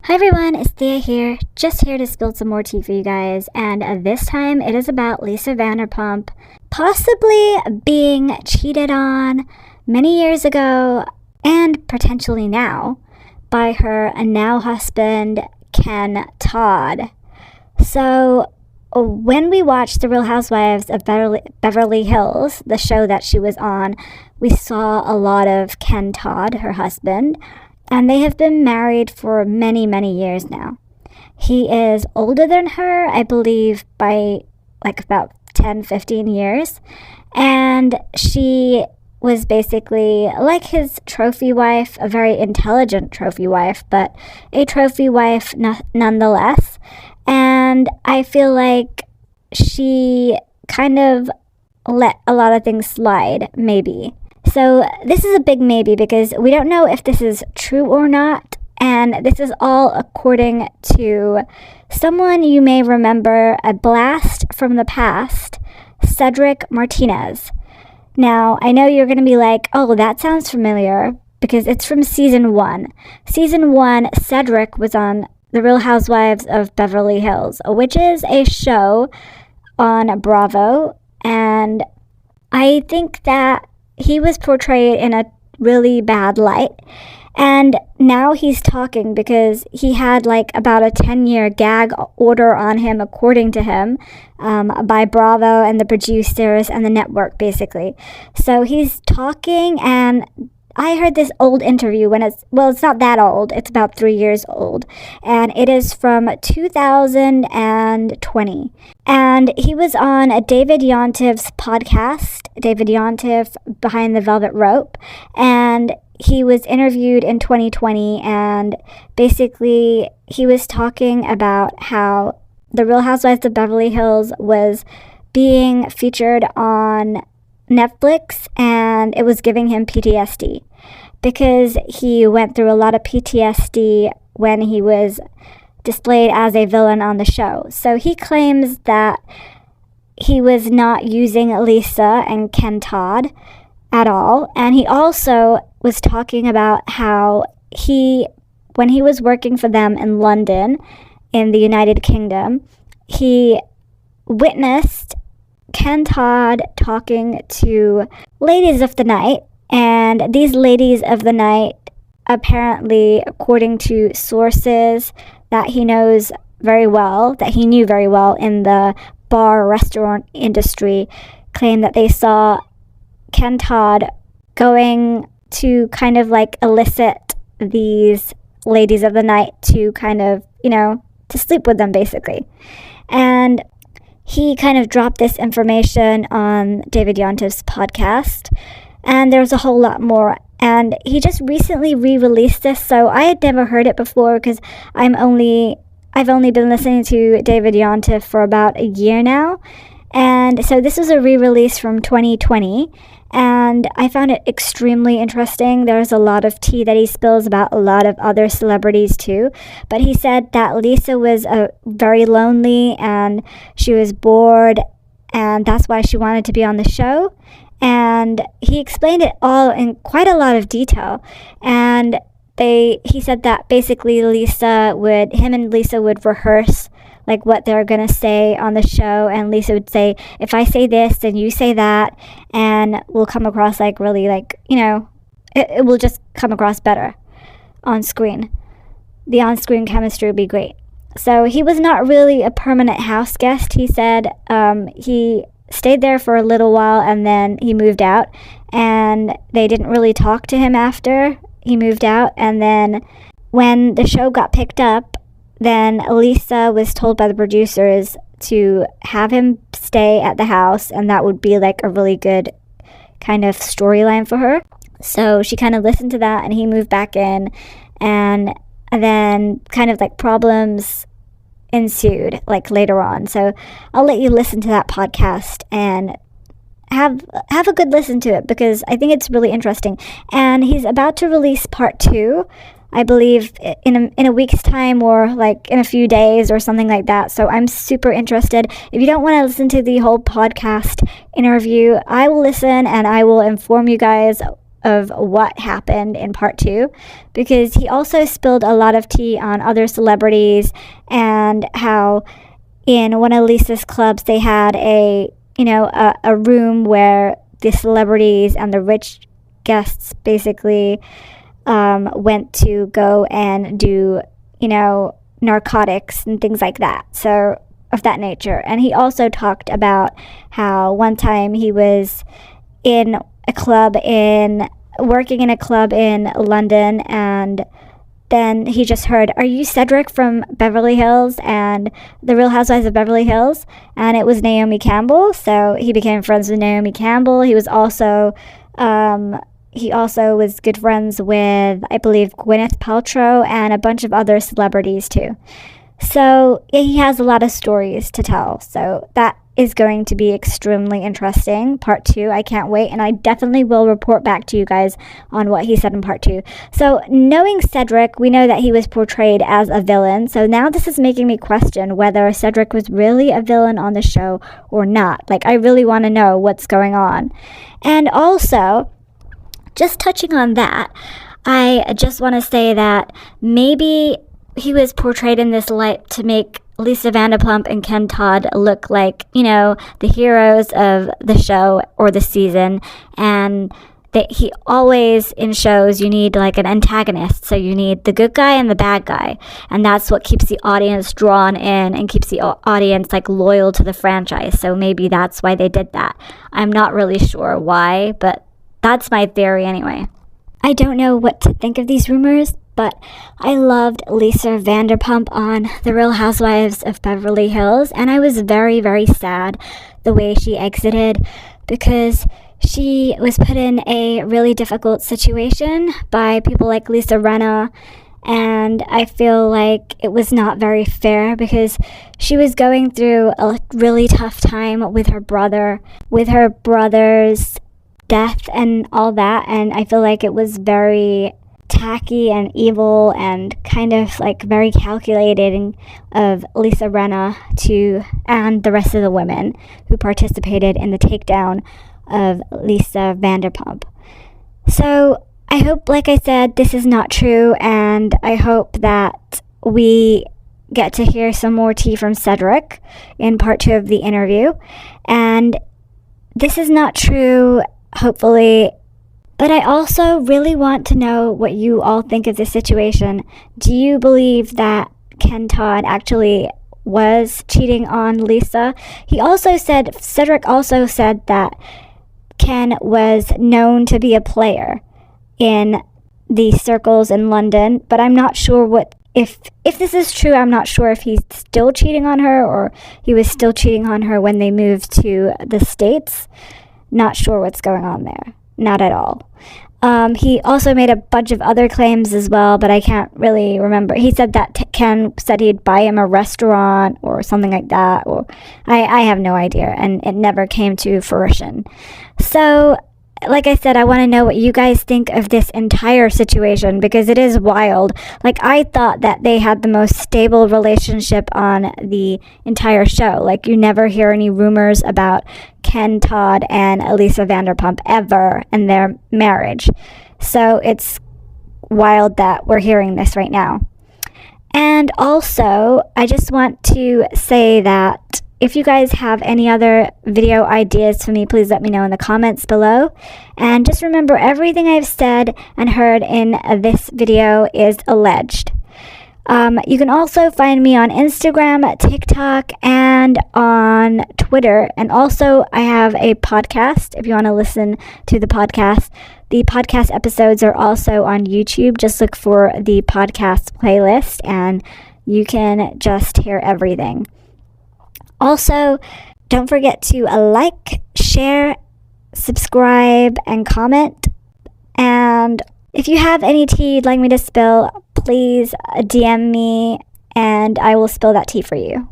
Hi everyone, it's Thea here, just here to spill some more tea for you guys, and this time it is about Lisa Vanderpump possibly being cheated on many years ago and potentially now by her now husband Ken Todd. So when we watched The Real Housewives of Beverly Hills, the show that she was on, we saw a lot of Ken Todd, her husband, and they have been married for many, many years now. He is older than her, I believe, by like about 10, 15 years. And she was basically like his trophy wife, a very intelligent trophy wife, but a trophy wife nonetheless. And I feel like she kind of let a lot of things slide, maybe. So this is a big maybe because we don't know if this is true or not, and this is all according to someone you may remember, a blast from the past, Cedric Martinez. Now, I know you're going to be like, oh, that sounds familiar because it's from season 1. Season 1, Cedric was on The Real Housewives of Beverly Hills, which is a show on Bravo, and I think that he was portrayed in a really bad light, and now he's talking because he had like about a 10-year gag order on him, according to him, by Bravo and the producers and the network, basically. So he's talking, and I heard this old interview it's not that old, it's about 3 years old, and it is from 2020. And he was on a David Yontef's podcast, David Yontef Behind the Velvet Rope, and he was interviewed in 2020, and basically he was talking about how The Real Housewives of Beverly Hills was being featured on Netflix, and it was giving him PTSD because he went through a lot of PTSD when he was displayed as a villain on the show. So he claims that he was not using Lisa and Ken Todd at all, and he also was talking about how when he was working for them in London, in the United Kingdom, he witnessed Ken Todd talking to ladies of the night, and these ladies of the night, apparently, according to sources that he knew very well in the bar restaurant industry, claim that they saw Ken Todd going to kind of like elicit these ladies of the night to kind of, to sleep with them, basically. And he kind of dropped this information on David Yontef's podcast, and there's a whole lot more. And he just recently re-released this, so I had never heard it before because I've only been listening to David Yontef for about a year now. And so this was a re-release from 2020, and I found it extremely interesting. There's a lot of tea that he spills about a lot of other celebrities too. But he said that Lisa was very lonely and she was bored, and that's why she wanted to be on the show. And he explained it all in quite a lot of detail. And he said that basically him and Lisa would rehearse like what they're going to say on the show, and Lisa would say, if I say this, then you say that, and we'll come across like really like, it will just come across better on screen. The on-screen chemistry would be great. So he was not really a permanent house guest, he said. He stayed there for a little while, and then he moved out, and they didn't really talk to him after he moved out. And then when the show got picked up, then Lisa was told by the producers to have him stay at the house, and that would be like a really good kind of storyline for her. So she kind of listened to that, and he moved back in, and then kind of like problems ensued like later on. So I'll let you listen to that podcast and have a good listen to it because I think it's really interesting. And he's about to release part 2, I believe, in a week's time, or like in a few days or something like that. So I'm super interested. If you don't want to listen to the whole podcast interview, I will listen and I will inform you guys of what happened in part 2, because he also spilled a lot of tea on other celebrities and how in one of Lisa's clubs they had a room where the celebrities and the rich guests basically went to go and do narcotics and things like that, so of that nature. And he also talked about how one time he was working in a club in London, and then he just heard, "Are you Cedric from Beverly Hills and the Real Housewives of Beverly Hills?" And it was Naomi Campbell, so he became friends with Naomi Campbell. He also was good friends with, I believe, Gwyneth Paltrow and a bunch of other celebrities too. So he has a lot of stories to tell. So that is going to be extremely interesting. Part 2, I can't wait. And I definitely will report back to you guys on what he said in part 2. So knowing Cedric, we know that he was portrayed as a villain. So now this is making me question whether Cedric was really a villain on the show or not. Like, I really want to know what's going on. And also, just touching on that, I just want to say that maybe he was portrayed in this light to make Lisa Vanderpump and Ken Todd look like, the heroes of the show or the season. And that he always, in shows, you need like an antagonist. So you need the good guy and the bad guy. And that's what keeps the audience drawn in and keeps the audience like loyal to the franchise. So maybe that's why they did that. I'm not really sure why, but that's my theory anyway. I don't know what to think of these rumors, but I loved Lisa Vanderpump on The Real Housewives of Beverly Hills, and I was very, very sad the way she exited, because she was put in a really difficult situation by people like Lisa Rinna, and I feel like it was not very fair because she was going through a really tough time with her brother's death and all that, and I feel like it was very tacky and evil and kind of like very calculating of Lisa Rinna and the rest of the women who participated in the takedown of Lisa Vanderpump. So I hope, like I said, this is not true, and I hope that we get to hear some more tea from Cedric in part 2 of the interview. And this is not true, hopefully. But I also really want to know what you all think of this situation. Do you believe that Ken Todd actually was cheating on Lisa? Cedric also said that Ken was known to be a player in the circles in London, but I'm not sure if this is true. I'm not sure if he's still cheating on her or he was still cheating on her when they moved to the States. Not sure what's going on there. Not at all. He also made a bunch of other claims as well, but I can't really remember. He said that Ken said he'd buy him a restaurant or something like that. Or I have no idea, and it never came to fruition. So, like I said, I want to know what you guys think of this entire situation, because it is wild. Like, I thought that they had the most stable relationship on the entire show. Like, you never hear any rumors about Ken Todd and Lisa Vanderpump ever and their marriage. So it's wild that we're hearing this right now. And also, I just want to say that if you guys have any other video ideas for me, please let me know in the comments below. And just remember, everything I've said and heard in this video is alleged. You can also find me on Instagram, TikTok, and on Twitter. And also, I have a podcast if you want to listen to the podcast. The podcast episodes are also on YouTube. Just look for the podcast playlist and you can just hear everything. Also, don't forget to like, share, subscribe, and comment. And if you have any tea you'd like me to spill, please DM me and I will spill that tea for you.